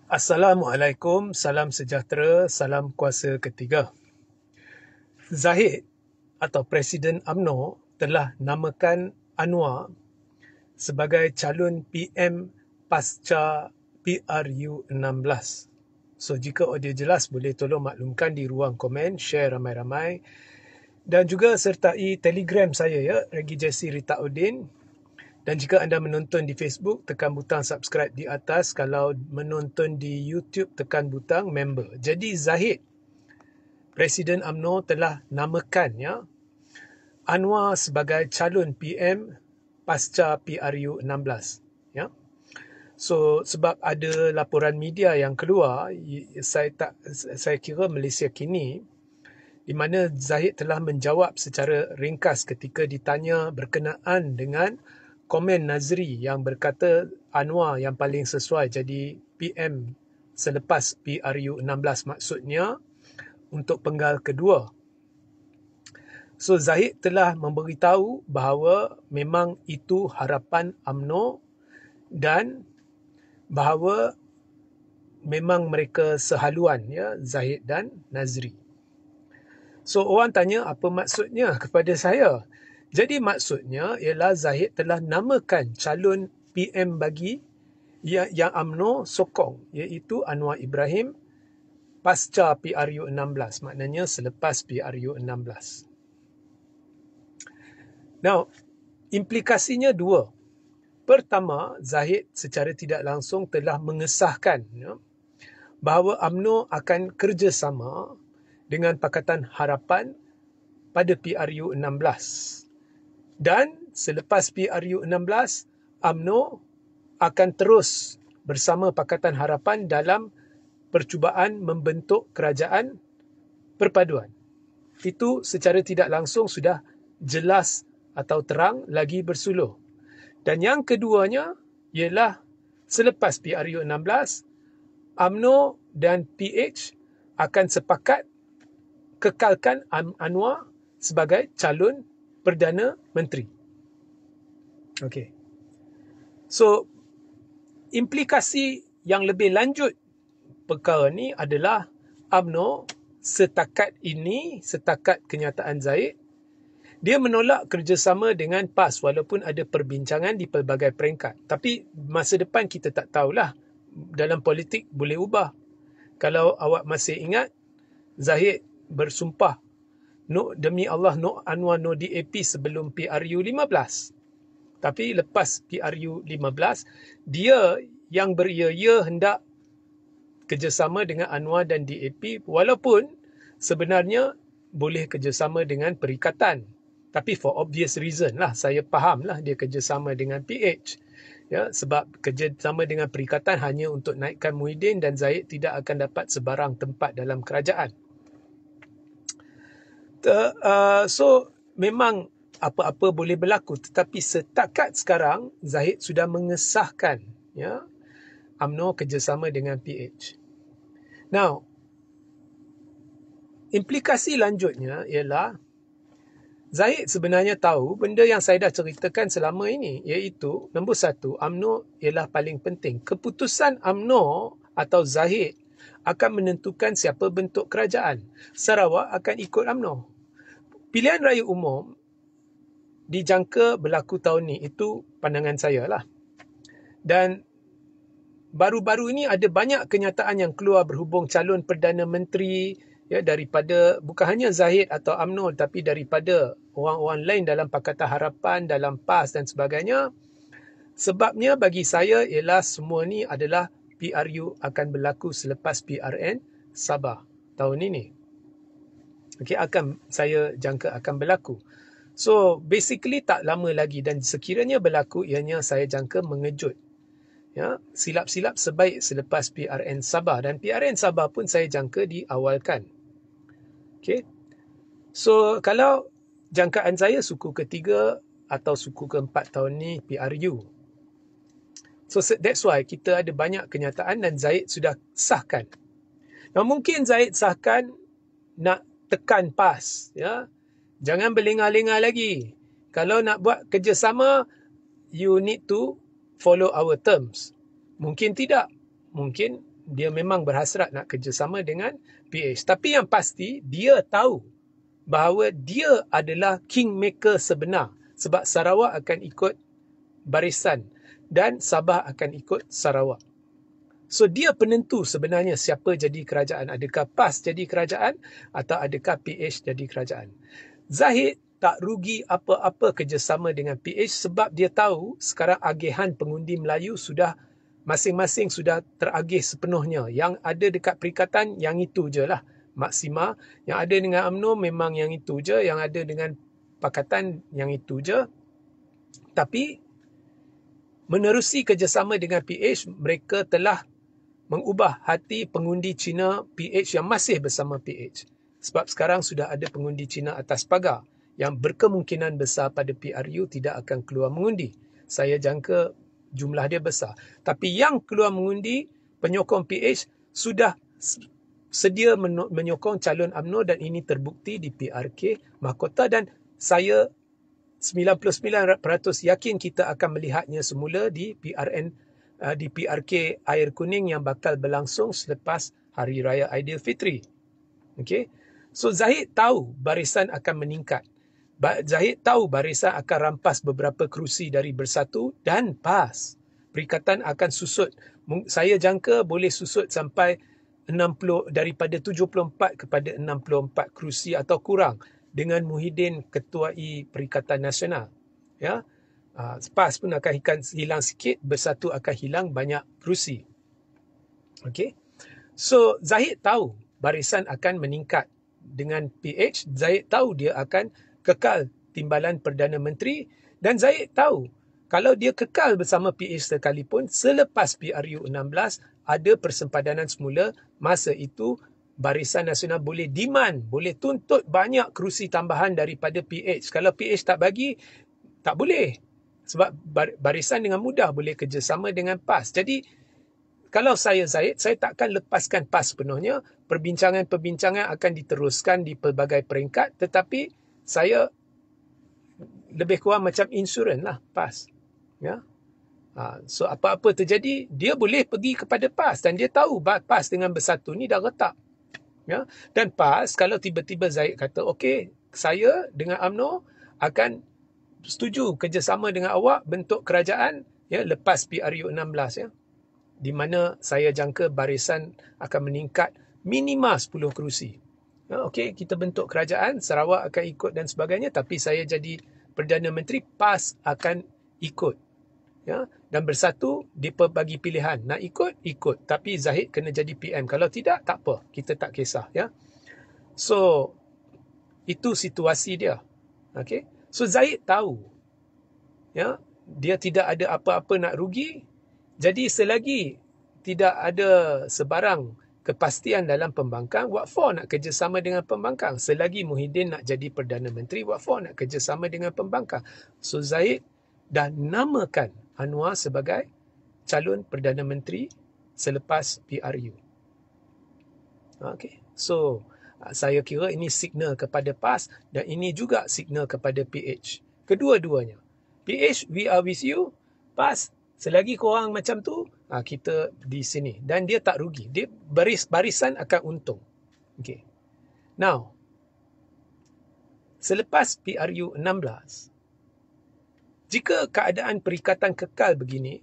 Assalamualaikum, salam sejahtera, salam kuasa ketiga. Zahid atau Presiden UMNO telah namakan Anwar sebagai calon PM pasca PRU16. So, jika audio jelas, boleh tolong maklumkan di ruang komen, share ramai-ramai. Dan juga sertai Telegram saya, ya, Regi Jesse Rita Udin. Dan jika anda menonton di Facebook, tekan butang subscribe di atas. Kalau menonton di YouTube, tekan butang member. Jadi Zahid, Presiden UMNO telah namakan, ya, Anwar sebagai calon PM pasca PRU16. Ya. So, sebab ada laporan media yang keluar, saya kira Malaysia kini, di mana Zahid telah menjawab secara ringkas ketika ditanya berkenaan dengan komen Nazri yang berkata Anwar yang paling sesuai jadi PM selepas PRU16, maksudnya untuk penggal kedua. So, Zahid telah memberitahu bahawa memang itu harapan UMNO dan bahawa memang mereka sehaluan, ya, Zahid dan Nazri. So, orang tanya apa maksudnya kepada saya. Jadi maksudnya ialah Zahid telah namakan calon PM bagi yang UMNO sokong, iaitu Anwar Ibrahim pasca PRU16, maknanya selepas PRU16. Now, implikasinya dua. Pertama, Zahid secara tidak langsung telah mengesahkan, ya, bahawa UMNO akan kerjasama dengan Pakatan Harapan pada PRU16. Dan selepas PRU16, UMNO akan terus bersama Pakatan Harapan dalam percubaan membentuk kerajaan perpaduan. Itu secara tidak langsung sudah jelas atau terang lagi bersuluh. Dan yang keduanya ialah selepas PRU16, UMNO dan PH akan sepakat kekalkan Anwar sebagai calon Perdana Menteri. Okey. So, implikasi yang lebih lanjut perkara ni adalah UMNO setakat kenyataan Zahid, dia menolak kerjasama dengan PAS walaupun ada perbincangan di pelbagai peringkat. Tapi masa depan kita tak tahulah. Dalam politik boleh ubah. Kalau awak masih ingat, Zahid bersumpah, no, demi Allah, no Anwar, no DAP sebelum PRU15. Tapi lepas PRU15, dia yang beria-ia hendak kerjasama dengan Anwar dan DAP, walaupun sebenarnya boleh kerjasama dengan perikatan. Tapi for obvious reason lah, saya faham lah dia kerjasama dengan PH. Ya, sebab kerjasama dengan perikatan hanya untuk naikkan Muhyiddin dan Zahid tidak akan dapat sebarang tempat dalam kerajaan. So, memang apa-apa boleh berlaku. Tetapi setakat sekarang, Zahid sudah mengesahkan, ya, UMNO kerjasama dengan PH. Now, implikasi lanjutnya ialah Zahid sebenarnya tahu benda yang saya dah ceritakan selama ini, iaitu nombor satu, UMNO ialah paling penting. Keputusan UMNO atau Zahid akan menentukan siapa bentuk kerajaan. Sarawak akan ikut UMNO. Pilihan raya umum dijangka berlaku tahun ni, itu pandangan saya lah. Dan baru-baru ini ada banyak kenyataan yang keluar berhubung calon Perdana Menteri, ya, daripada bukan hanya Zahid atau UMNO tapi daripada orang-orang lain dalam Pakatan Harapan, dalam PAS dan sebagainya. Sebabnya bagi saya ialah semua ni adalah PRU akan berlaku selepas PRN Sabah tahun ini. Okey, saya jangka akan berlaku. So, basically tak lama lagi, dan sekiranya berlaku, ianya saya jangka mengejut. Ya, silap-silap sebaik selepas PRN Sabah, dan PRN Sabah pun saya jangka diawalkan. Okey. So, kalau jangkaan saya suku ketiga atau suku keempat tahun ni PRU. So, that's why kita ada banyak kenyataan dan Zahid sudah sahkan. Nah, mungkin Zahid sahkan nak tekan PAS, ya. Jangan berlengah-lengah lagi. Kalau nak buat kerjasama, you need to follow our terms. Mungkin tidak. Mungkin dia memang berhasrat nak kerjasama dengan PH. Tapi yang pasti, dia tahu bahawa dia adalah kingmaker sebenar. Sebab Sarawak akan ikut barisan dan Sabah akan ikut Sarawak. So dia penentu sebenarnya siapa jadi kerajaan. Adakah PAS jadi kerajaan atau adakah PH jadi kerajaan. Zahid tak rugi apa-apa kerjasama dengan PH sebab dia tahu sekarang agihan pengundi Melayu sudah masing-masing sudah teragih sepenuhnya. Yang ada dekat perikatan yang itu je lah. Maksima. Yang ada dengan UMNO memang yang itu je. Yang ada dengan Pakatan yang itu je. Tapi menerusi kerjasama dengan PH, mereka telah mengubah hati pengundi Cina PH yang masih bersama PH. Sebab sekarang sudah ada pengundi Cina atas pagar yang berkemungkinan besar pada PRU tidak akan keluar mengundi. Saya jangka jumlah dia besar. Tapi yang keluar mengundi, penyokong PH sudah sedia menyokong calon UMNO dan ini terbukti di PRK Mahkota dan saya 99% yakin kita akan melihatnya semula di PRK Air Kuning yang bakal berlangsung selepas Hari Raya Aidilfitri. Okay? So Zahid tahu barisan akan meningkat. Zahid tahu barisan akan rampas beberapa kerusi dari Bersatu dan PAS. Perikatan akan susut. Saya jangka boleh susut sampai 60 daripada 74 kepada 64 kerusi atau kurang dengan Muhyiddin ketuai Perikatan Nasional. Ya. PAS pun akan hilang sikit, Bersatu akan hilang banyak kerusi. Okey. So Zahid tahu barisan akan meningkat dengan PH. Zahid tahu dia akan kekal timbalan Perdana Menteri dan Zahid tahu kalau dia kekal bersama PH sekalipun selepas PRU 16 ada persempadanan semula, masa itu Barisan Nasional boleh demand, boleh tuntut banyak kerusi tambahan daripada PH. Kalau PH tak bagi, tak boleh. Sebab barisan dengan mudah boleh kerjasama dengan PAS. Jadi, kalau saya Zahid, saya takkan lepaskan PAS sepenuhnya. Perbincangan-perbincangan akan diteruskan di pelbagai peringkat. Tetapi, saya lebih kurang macam insurans lah PAS. Ya. So, apa-apa terjadi, dia boleh pergi kepada PAS. Dan dia tahu PAS dengan Bersatu ni dah retak. Ya. Dan PAS, kalau tiba-tiba Zahid kata, okey, saya dengan UMNO akan setuju kerjasama dengan awak bentuk kerajaan ya lepas PRU 16 ya. Di mana saya jangka barisan akan meningkat minima 10 kerusi. Ya, okey, kita bentuk kerajaan, Sarawak akan ikut dan sebagainya, tapi saya jadi Perdana Menteri, PAS akan ikut. Ya, dan Bersatu dibagi pilihan nak ikut, tapi Zahid kena jadi PM. Kalau tidak, tak apa, kita tak kisah ya. So itu situasi dia. Okey. So Zahid tahu ya, dia tidak ada apa-apa nak rugi. Jadi selagi tidak ada sebarang kepastian dalam pembangkang, what for nak kerjasama dengan pembangkang? Selagi Muhyiddin nak jadi Perdana Menteri, what for nak kerjasama dengan pembangkang? So Zahid dah namakan Anwar sebagai calon Perdana Menteri selepas PRU. Okay. So, saya kira ini signal kepada PAS dan ini juga signal kepada PH. Kedua-duanya. PH, we are with you. PAS, selagi korang macam tu, kita di sini. Dan dia tak rugi. Dia barisan akan untung. Okay. Now, selepas PRU 16, jika keadaan perikatan kekal begini,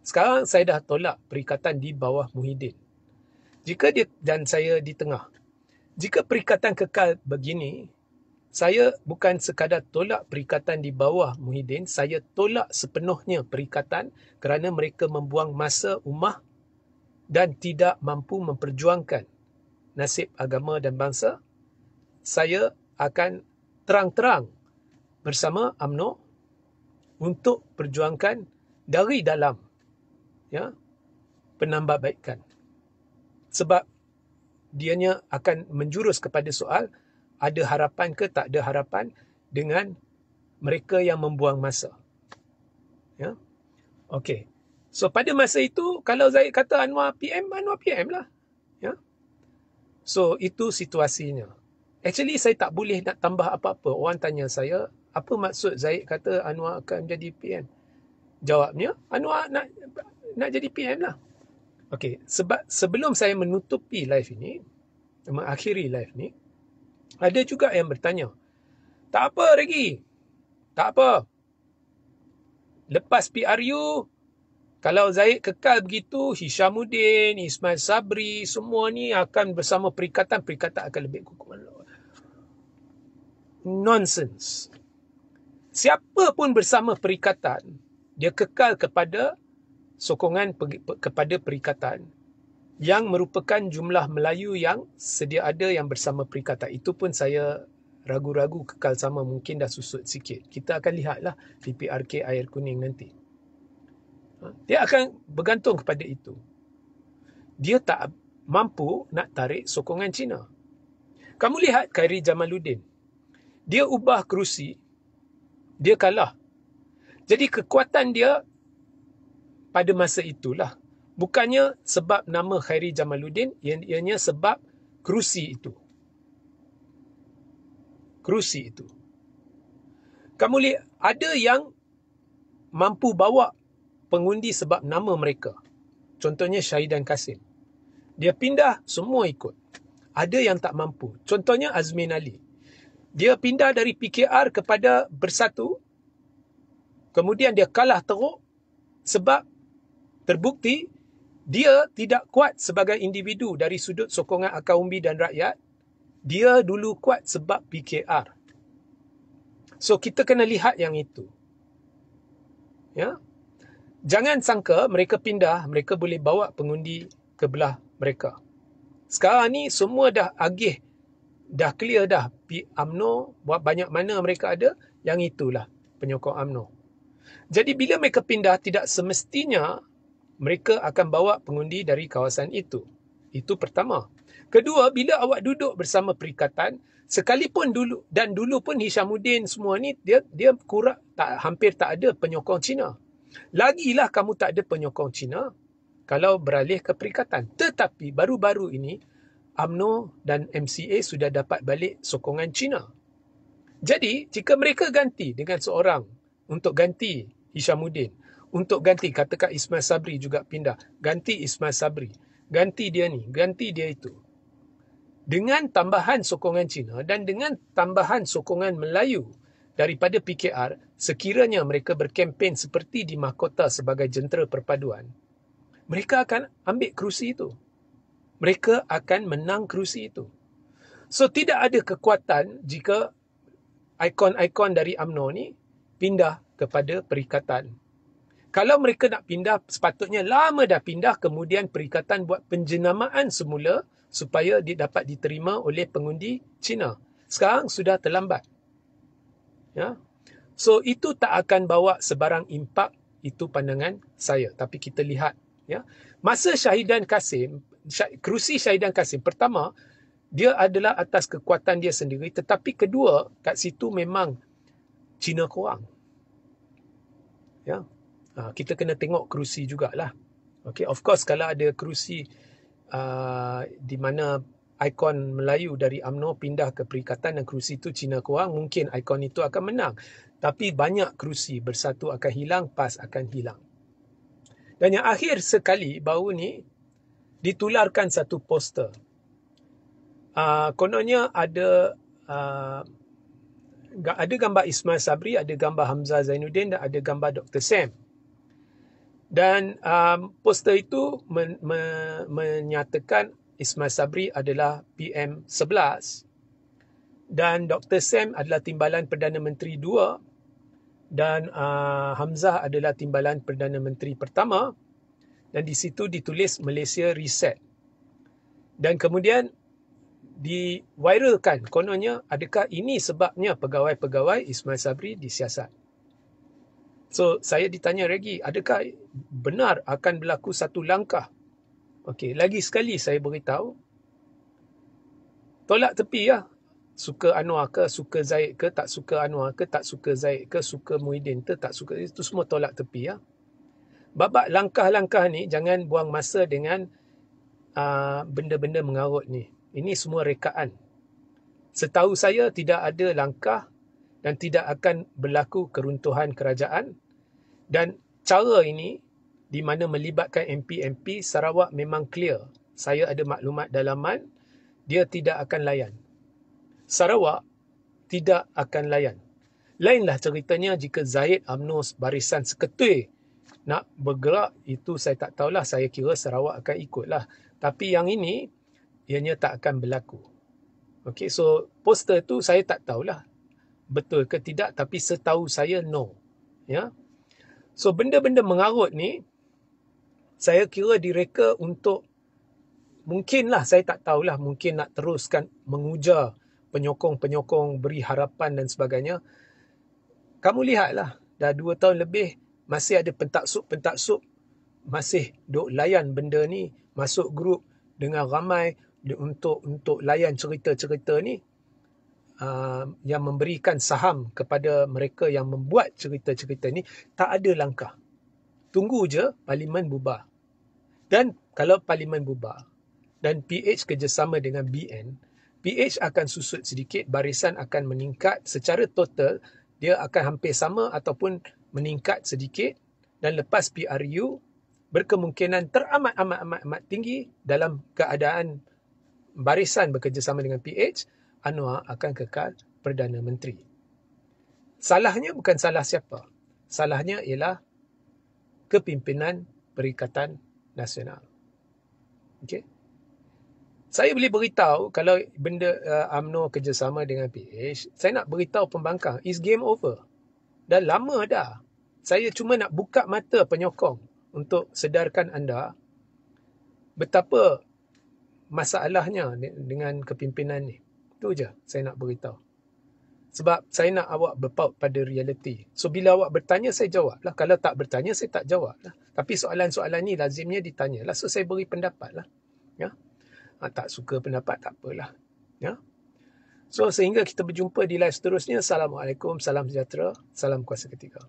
sekarang saya dah tolak perikatan di bawah Muhyiddin. Jika dia dan saya di tengah. Jika perikatan kekal begini, saya bukan sekadar tolak perikatan di bawah Muhyiddin, saya tolak sepenuhnya perikatan kerana mereka membuang masa ummah dan tidak mampu memperjuangkan nasib agama dan bangsa. Saya akan terang-terang bersama UMNO untuk perjuangkan dari dalam ya penambahbaikan. Sebab dianya akan menjurus kepada soal ada harapan ke tak ada harapan dengan mereka yang membuang masa. Ya. Okey. So pada masa itu kalau Zahid kata Anwar PM lah. Ya. So itu situasinya. Actually saya tak boleh nak tambah apa-apa. Orang tanya saya, apa maksud Zahid kata Anwar akan jadi PM? Jawabnya, Anwar nak jadi PM lah. Okey, sebab sebelum saya menutupi live ini, mengakhiri live ni, ada juga yang bertanya, tak apa Regi, tak apa. Lepas PRU, kalau Zahid kekal begitu, Hishamuddin, Ismail Sabri, semua ni akan bersama perikatan akan lebih kukuh. Nonsense. Siapa pun bersama perikatan, dia kekal kepada sokongan kepada perikatan yang merupakan jumlah Melayu yang sedia ada yang bersama perikatan. Itu pun saya ragu-ragu kekal sama, mungkin dah susut sikit. Kita akan lihatlah di PRK Air Kuning nanti. Dia akan bergantung kepada itu. Dia tak mampu nak tarik sokongan Cina. Kamu lihat Khairi Jamaluddin. Dia ubah kerusi, dia kalah. Jadi kekuatan dia pada masa itulah. Bukannya sebab nama Khairi Jamaluddin, ianya sebab kerusi itu. Kerusi itu. Kamu lihat, ada yang mampu bawa pengundi sebab nama mereka. Contohnya Syahidan Kasim. Dia pindah, semua ikut. Ada yang tak mampu. Contohnya Azmin Ali. Dia pindah dari PKR kepada Bersatu. Kemudian dia kalah teruk sebab terbukti dia tidak kuat sebagai individu dari sudut sokongan akar umbi dan rakyat. Dia dulu kuat sebab PKR. So kita kena lihat yang itu. Ya. Jangan sangka mereka pindah, mereka boleh bawa pengundi ke belah mereka. Sekarang ni semua dah agih, dah clear dah. UMNO, buat banyak mana mereka ada, yang itulah penyokong UMNO. Jadi bila mereka pindah, tidak semestinya mereka akan bawa pengundi dari kawasan itu. Itu pertama. Kedua, bila awak duduk bersama perikatan, sekalipun dulu pun Hishamuddin semua ni, dia kurang, hampir tak ada penyokong Cina. Lagilah kamu tak ada penyokong Cina kalau beralih ke perikatan. Tetapi baru-baru ini, UMNO dan MCA sudah dapat balik sokongan Cina. Jadi, jika mereka ganti dengan seorang untuk ganti Hishamuddin, untuk ganti, katakan Ismail Sabri juga pindah, ganti Ismail Sabri, ganti dia ni, ganti dia itu. Dengan tambahan sokongan Cina dan dengan tambahan sokongan Melayu daripada PKR, sekiranya mereka berkempen seperti di mahkota sebagai jentera perpaduan, mereka akan ambil kerusi itu. Mereka akan menang kerusi itu. So, tidak ada kekuatan jika ikon-ikon dari UMNO ni pindah kepada perikatan. Kalau mereka nak pindah, sepatutnya lama dah pindah, kemudian perikatan buat penjenamaan semula supaya dia dapat diterima oleh pengundi Cina. Sekarang sudah terlambat. Ya. So, itu tak akan bawa sebarang impak, itu pandangan saya. Tapi kita lihat. Ya. Masa Syahidan Kasim, kerusi Syahidan Kasim, pertama, dia adalah atas kekuatan dia sendiri. Tetapi kedua, kat situ memang Cina kurang. Ya. Kita kena tengok kerusi jugalah. Okay, of course kalau ada kerusi di mana ikon Melayu dari UMNO pindah ke perikatan dan kerusi itu Cina kurang, mungkin ikon itu akan menang. Tapi banyak kerusi Bersatu akan hilang, PAS akan hilang. Dan yang akhir sekali, baru ni ditularkan satu poster. Kononnya ada gambar Ismail Sabri, ada gambar Hamzah Zainuddin dan ada gambar Dr. Sam. Dan poster itu menyatakan Ismail Sabri adalah PM11 dan Dr. Sam adalah Timbalan Perdana Menteri 2 dan Hamzah adalah Timbalan Perdana Menteri pertama, dan di situ ditulis Malaysia Reset. Dan kemudian diviralkan, kononnya adakah ini sebabnya pegawai-pegawai Ismail Sabri disiasat. So, saya ditanya lagi, adakah benar akan berlaku satu langkah? Okey, lagi sekali saya beritahu, tolak tepi ya. Suka Anwar ke, suka Zahid ke, tak suka Anwar ke, tak suka Zahid ke, suka Muhyiddin ke, tak suka, itu semua tolak tepi ya. Babak langkah-langkah ni, jangan buang masa dengan benda-benda mengarut ni. Ini semua rekaan. Setahu saya tidak ada langkah dan tidak akan berlaku keruntuhan kerajaan. Dan cara ini di mana melibatkan MP-MP, Sarawak memang clear. Saya ada maklumat dalaman, dia tidak akan layan. Sarawak tidak akan layan. Lainlah ceritanya jika Zahid UMNO Barisan Seketui nak bergerak, itu saya tak tahulah. Saya kira Sarawak akan ikutlah. Tapi yang ini, ianya tak akan berlaku. Okay, so poster tu saya tak tahulah betul ke tidak, tapi setahu saya no. Ya. So benda-benda mengarut ni, saya kira direka untuk, mungkinlah, saya tak tahulah, mungkin nak teruskan mengujar penyokong-penyokong, beri harapan dan sebagainya. Kamu lihatlah, dah 2 tahun lebih, masih ada pentaksub-pentaksub masih duk layan benda ni, masuk grup dengan ramai untuk layan cerita-cerita ni, yang memberikan saham kepada mereka yang membuat cerita-cerita ni. Tak ada langkah. Tunggu je Parlimen bubar. Dan kalau Parlimen bubar dan PH kerjasama dengan BN, PH akan susut sedikit, barisan akan meningkat secara total, dia akan hampir sama ataupun meningkat sedikit, dan lepas PRU berkemungkinan teramat tinggi dalam keadaan barisan bekerjasama dengan PH, Anwar akan kekal Perdana Menteri. Salahnya bukan salah siapa. Salahnya ialah kepimpinan Perikatan Nasional. Okey. Saya boleh beritahu kalau benda UMNO kerjasama dengan PH, saya nak beritahu pembangkang, is game over. Dah lama dah. Saya cuma nak buka mata penyokong untuk sedarkan anda betapa masalahnya dengan kepimpinan ni. Itu je saya nak beritahu. Sebab saya nak awak berpaut pada realiti. So bila awak bertanya, saya jawab lah. Kalau tak bertanya, saya tak jawab lah. Tapi soalan-soalan ni lazimnya ditanya lah. So saya beri pendapat lah. Ya? Tak suka pendapat, tak apalah. Ya? So sehingga kita berjumpa di live seterusnya. Assalamualaikum, salam sejahtera, salam kuasa ketiga.